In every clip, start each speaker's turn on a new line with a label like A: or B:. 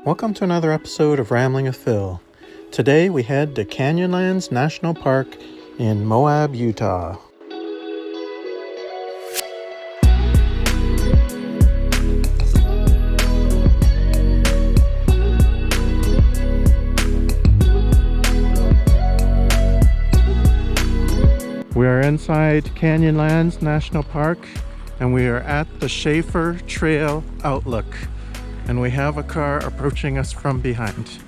A: Welcome to another episode of Rambling with Phil. Today we head to Canyonlands National Park in Moab, Utah. We are inside Canyonlands National Park and we are at the Schaefer Trail Outlook. And we have a car approaching us from behind.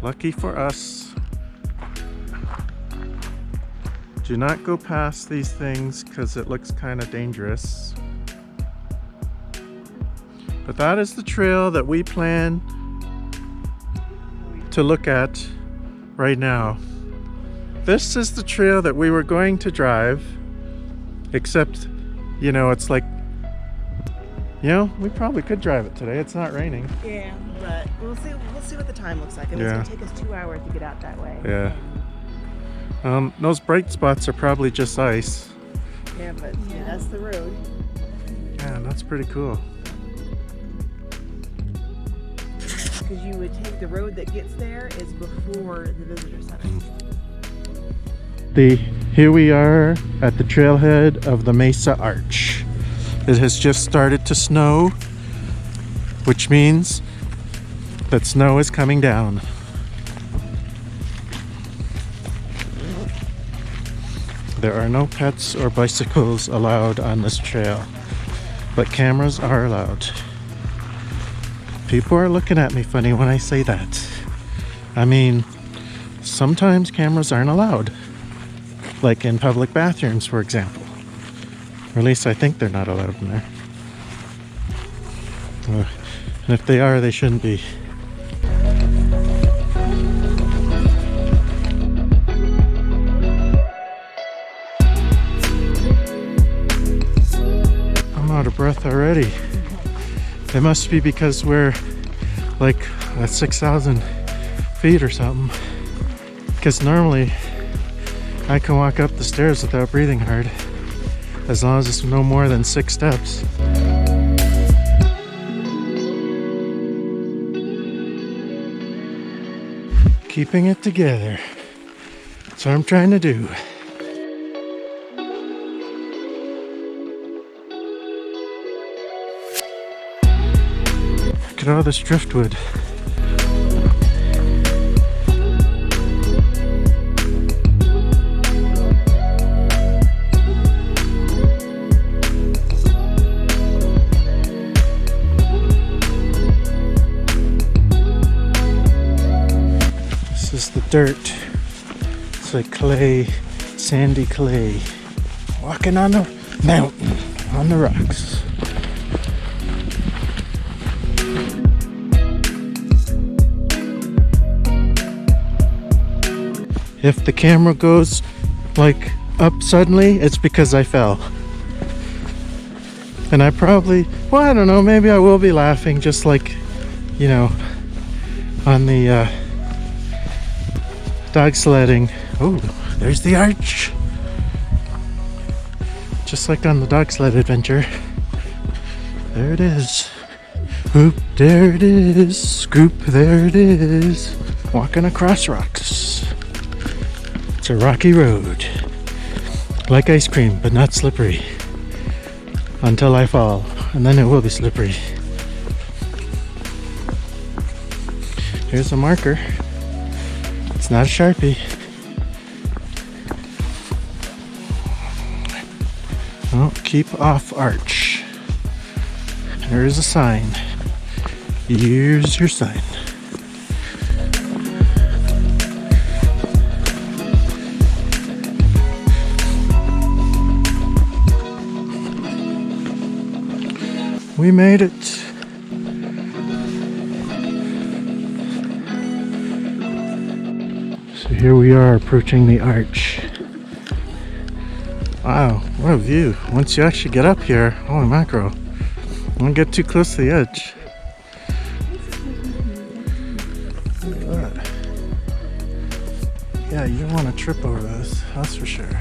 A: Lucky for us. Do not go past these things because it looks kind of dangerous. But that is the trail that we plan to look at right now. This is the trail that we were going to drive, except you know, it's like, you know, we probably could drive it today. It's not raining.
B: Yeah, but we'll see what the time looks like. And it's gonna take us 2 hours to get out that way.
A: Yeah. Those bright spots are probably just ice.
B: Yeah, but yeah, that's the road.
A: Yeah, that's pretty cool.
B: Because you would take the road that gets there is before the visitor center.
A: Here we are at the trailhead of the Mesa Arch. It has just started to snow, which means that snow is coming down. There are no pets or bicycles allowed on this trail, but cameras are allowed. People are looking at me funny when I say that. I mean, sometimes cameras aren't allowed. Like in public bathrooms, for example. Or at least I think they're not allowed in there. And if they are, they shouldn't be. I'm out of breath already. It must be because we're like at 6,000 feet or something. Because normally I can walk up the stairs without breathing hard, as long as it's no more than 6 steps. Keeping it together. That's what I'm trying to do. Look at all this driftwood. This is the dirt. It's like clay, sandy clay. Walking on the mountain, on the rocks. If the camera goes like up suddenly, it's because I fell. And I probably, well, I don't know, maybe I will be laughing just like, you know, on the dog sledding. Oh, there's the arch. Just like on the dog sled adventure. There it is. Oop, there it is. Scoop, there it is. Walking across rocks. It's a rocky road. Like ice cream, but not slippery. Until I fall, and then it will be slippery. Here's a marker. It's not a Sharpie. Oh, keep off arch. There's a sign. Here's your sign. We made it. So here we are approaching the arch. Wow, what a view. Once you actually get up here, holy mackerel. Don't get too close to the edge. Look at that. Yeah, you don't want to trip over this, that's for sure.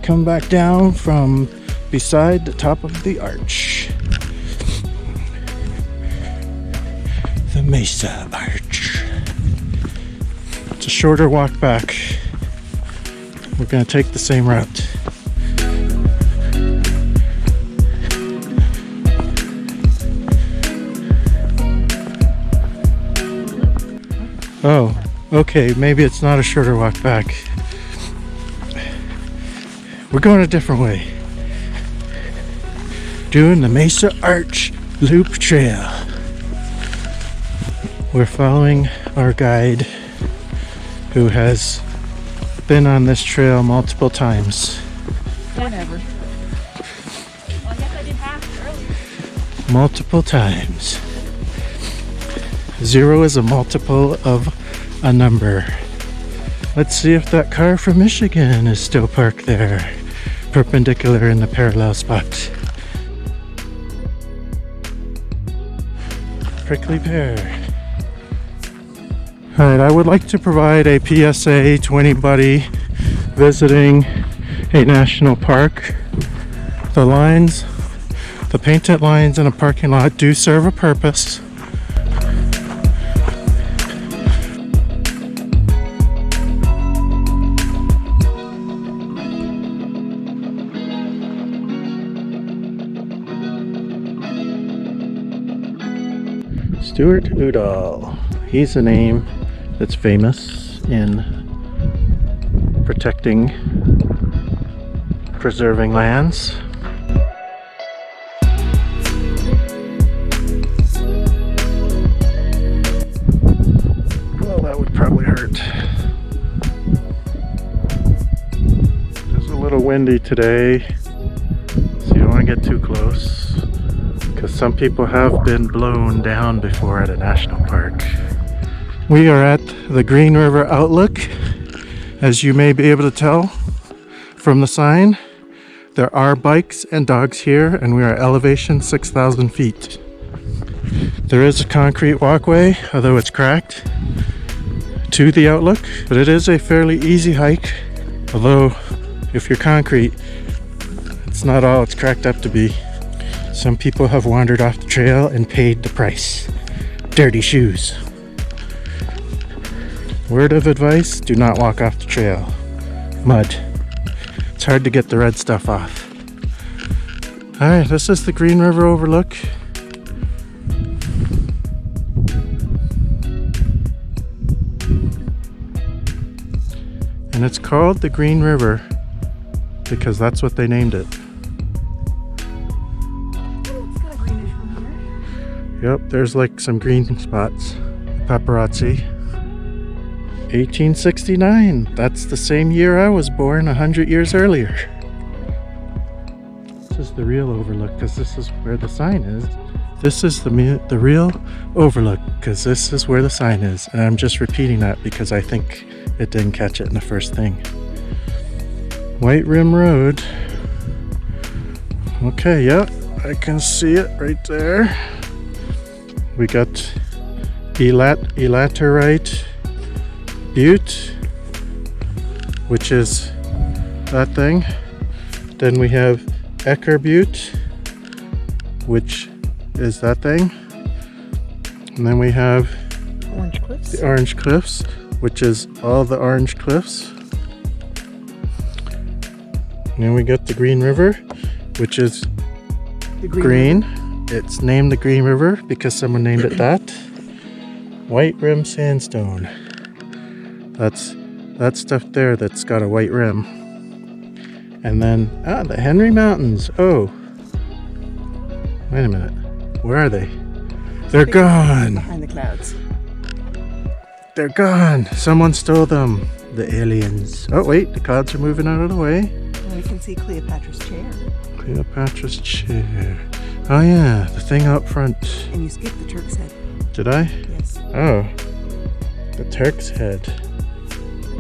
A: come back down from beside the top of the arch. The Mesa Arch. It's a shorter walk back. We're gonna take the same route. Oh, okay, maybe it's not a shorter walk back. We're going a different way. Doing the Mesa Arch Loop Trail. We're following our guide who has been on this trail multiple times.
B: Whatever. Well, I guess I did half earlier.
A: Multiple times. 0 is a multiple of a number. Let's see if that car from Michigan is still parked there, perpendicular in the parallel spot. Prickly pear. Alright, I would like to provide a PSA to anybody visiting a national park. The lines, the painted lines in a parking lot do serve a purpose. Stuart Udall. He's a name that's famous in protecting, preserving lands. Well, that would probably hurt. It's a little windy today, so you don't want to get too close, because some people have been blown down before at a national park. We are at the Green River Outlook. As you may be able to tell from the sign, there are bikes and dogs here, and we are elevation 6,000 feet. There is a concrete walkway, although it's cracked, to the Outlook, but it is a fairly easy hike, although if you're concrete, it's not all it's cracked up to be. Some people have wandered off the trail and paid the price. Dirty shoes. Word of advice, do not walk off the trail. Mud. It's hard to get the red stuff off. Alright, this is the Green River Overlook. And it's called the Green River because that's what they named it. Yep, there's like some green spots. Paparazzi. 1869. That's the same year I was born, 100 years earlier. This is the real overlook because this is where the sign is. This is the real overlook because this is where the sign is. And I'm just repeating that because I think it didn't catch it in the first thing. White Rim Road. Okay, yep, I can see it right there. We got Elaterite Butte, which is that thing. Then we have Ecker Butte, which is that thing. And then we have
B: Orange Cliffs.
A: the Orange Cliffs, which is all the Orange Cliffs. And then we got the Green River, which is
B: The
A: green.
B: River.
A: It's named the Green River because someone named it that. White rim sandstone. That's that stuff there that's got a white rim. And then, the Henry Mountains. Oh. Wait a minute. Where are they? They're gone.
B: Behind the clouds.
A: They're gone. Someone stole them. The aliens. Oh, wait. The clouds are moving out of the way.
B: And we can see Cleopatra's chair.
A: Cleopatra's chair. Oh, yeah. The thing out front.
B: And you skipped the Turk's head.
A: Did I?
B: Yes.
A: Oh. The Turk's head.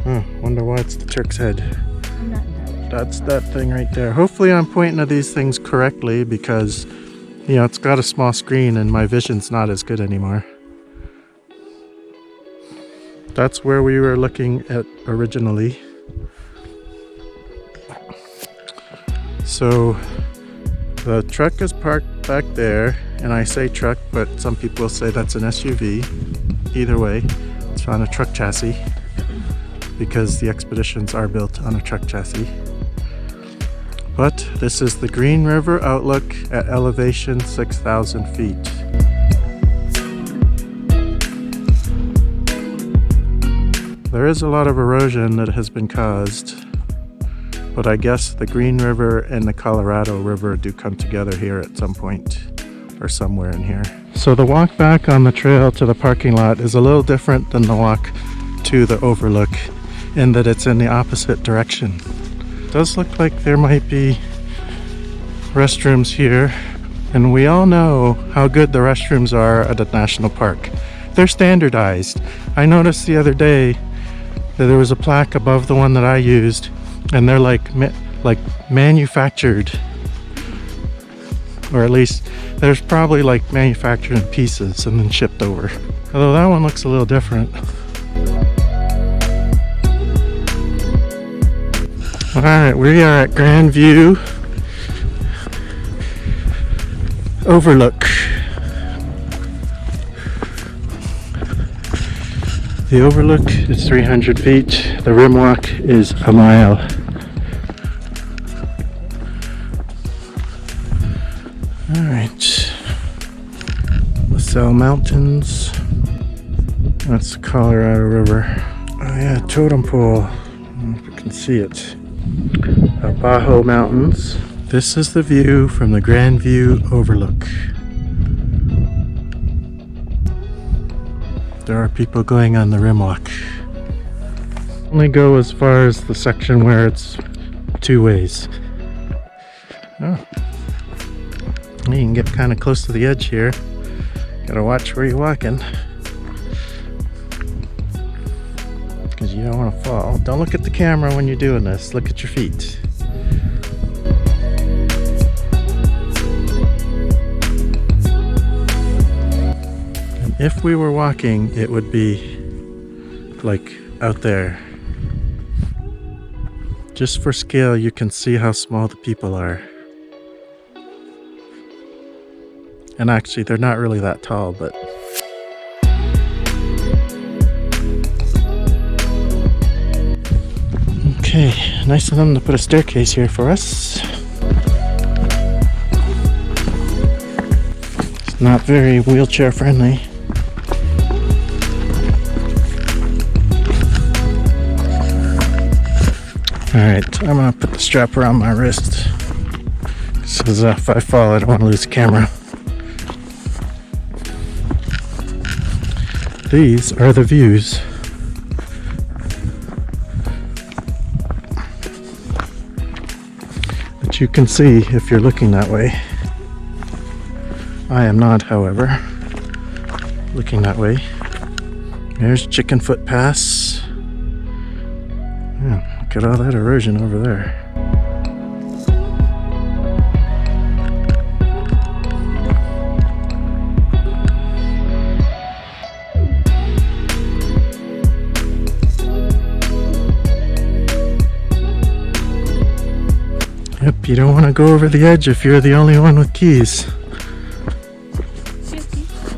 A: Oh, wonder why it's the Turk's head.
B: I'm not entirely sure.
A: That's that thing right there. Hopefully I'm pointing to these things correctly because, you know, it's got a small screen and my vision's not as good anymore. That's where we were looking at originally. So the truck is parked back there, and I say truck, but some people say that's an SUV. Either way, it's on a truck chassis because the expeditions are built on a truck chassis. But this is the Green River Outlook at elevation 6,000 feet. There is a lot of erosion that has been caused, but I guess the Green River and the Colorado River do come together here at some point, or somewhere in here. So the walk back on the trail to the parking lot is a little different than the walk to the overlook, in that it's in the opposite direction. It does look like there might be restrooms here, and we all know how good the restrooms are at a national park. They're standardized. I noticed the other day that there was a plaque above the one that I used, and they're like manufactured, or at least there's probably like manufactured in pieces and then shipped over. Although that one looks a little different. Alright, we are at Grand View Overlook. The overlook is 300 feet. The rim walk is a mile. Alright. LaSalle Mountains. That's the Colorado River. Oh yeah, totem pole. I don't know if you can see it. Bajo Mountains. This is the view from the Grand View Overlook. There are people going on the rim walk. Only go as far as the section where it's two ways. Oh. You can get kind of close to the edge here. Gotta watch where you're walking, because you don't want to fall. Don't look at the camera when you're doing this. Look at your feet. And if we were walking, it would be like out there. Just for scale, you can see how small the people are. And actually, they're not really that tall, but... Okay, nice of them to put a staircase here for us. It's not very wheelchair friendly. Alright, I'm gonna put the strap around my wrist, because if I fall, I don't want to lose the camera. These are the views. That you can see if you're looking that way. I am not, however, looking that way. There's Chicken Foot Pass. Yeah, look at all that erosion over there. Yep, you don't want to go over the edge if you're the only one with keys.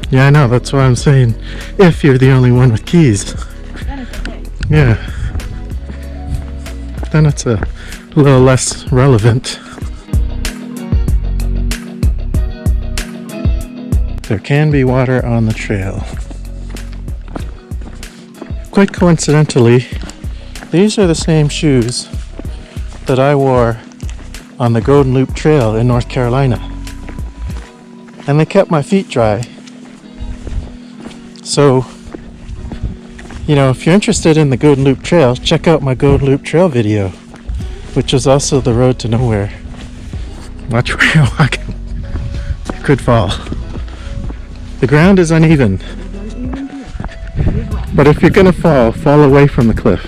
A: Yeah, I know, that's why I'm saying if you're the only one with keys.
B: Then it's okay.
A: Yeah. Then it's a little less relevant. There can be water on the trail. Quite coincidentally, these are the same shoes that I wore on the Golden Loop Trail in North Carolina. And they kept my feet dry. So, you know, if you're interested in the Golden Loop Trail, check out my Golden Loop Trail video, which is also the road to nowhere. Watch where you're walking. You could fall. The ground is uneven. But if you're gonna fall, fall away from the cliff.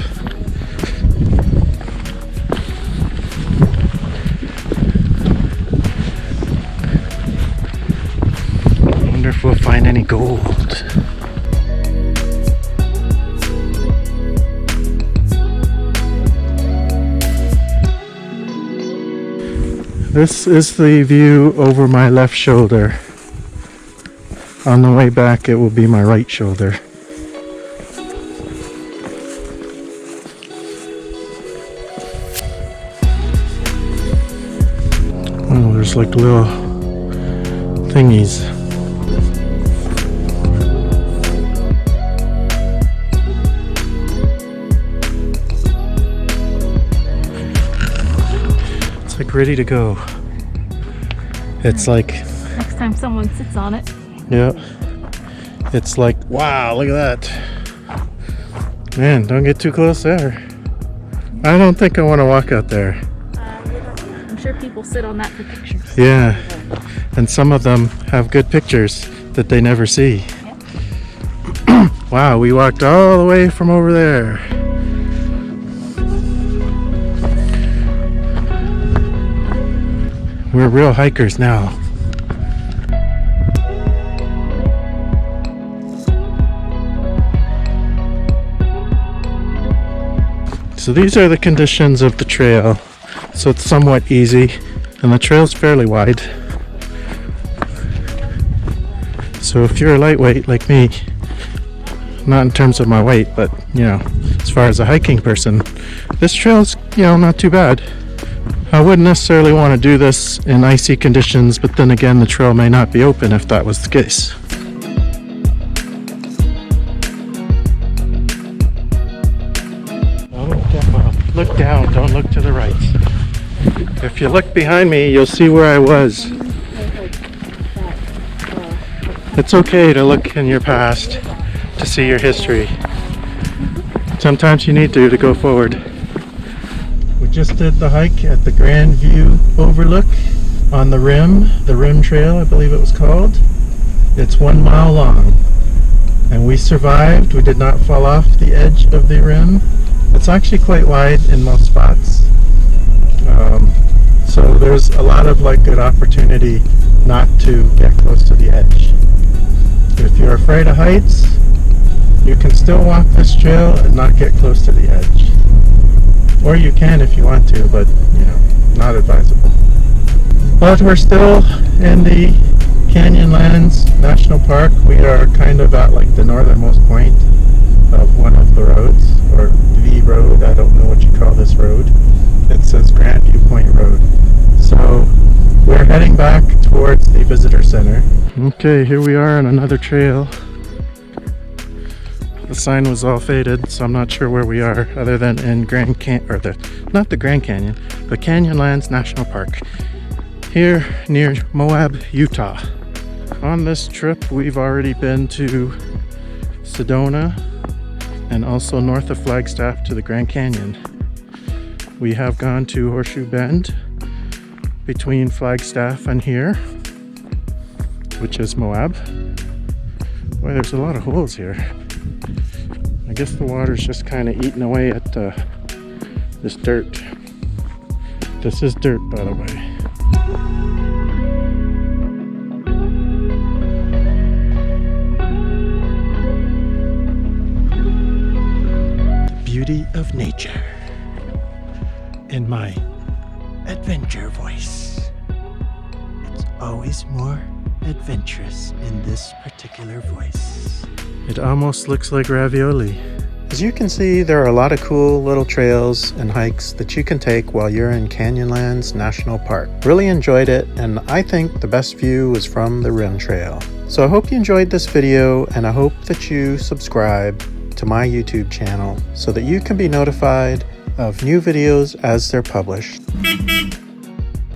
A: I wonder if we'll find any gold. This is the view over my left shoulder. On the way back, it will be my right shoulder. Oh, there's like little thingies. It's like ready to go. It's like,
C: next time someone sits on it.
A: yeah. It's like, wow, look at that. Man, don't get too close there. I don't think I want to walk out there.
C: I'm sure people sit on that for pictures.
A: Yeah. And some of them have good pictures that they never see.
C: Yep.
A: Wow, we walked all the way from over there. We're real hikers now. So these are the conditions of the trail. So it's somewhat easy, and the trail's fairly wide. So if you're a lightweight like me, not in terms of my weight, but you know, as far as a hiking person, this trail's, you know, not too bad. I wouldn't necessarily want to do this in icy conditions, but then again, the trail may not be open if that was the case. Look down, don't look to the right. If you look behind me, you'll see where I was. It's okay to look in your past to see your history. Sometimes you need to go forward. We just did the hike at the Grand View Overlook on the Rim Trail, I believe it was called. It's 1 mile long. And we survived. We did not fall off the edge of the rim. It's actually quite wide in most spots. So there's a lot of like good opportunity not to get close to the edge. If you're afraid of heights, you can still walk this trail and not get close to the edge. Or you can if you want to, but you know, not advisable. But we're still in the Canyonlands National Park. We are kind of at like the northernmost point of one of the roads, or the road. I don't know what you call this road. It says Grand View Point Road. So we're heading back towards the visitor center. Okay, here we are on another trail. The sign was all faded, so I'm not sure where we are, other than in not the Grand Canyon, but Canyonlands National Park, here near Moab, Utah. On this trip, we've already been to Sedona and also north of Flagstaff to the Grand Canyon. We have gone to Horseshoe Bend between Flagstaff and here, which is Moab. Boy, there's a lot of holes here. I guess the water's just kind of eating away at this dirt. This is dirt, by the way. Beauty of nature in my adventure voice. It's always more adventurous in this particular voice. It almost looks like ravioli. As you can see, there are a lot of cool little trails and hikes that you can take while you're in Canyonlands National Park. Really enjoyed it, and I think the best view was from the Rim Trail. So I hope you enjoyed this video, and I hope that you subscribe to my YouTube channel so that you can be notified of new videos as they're published.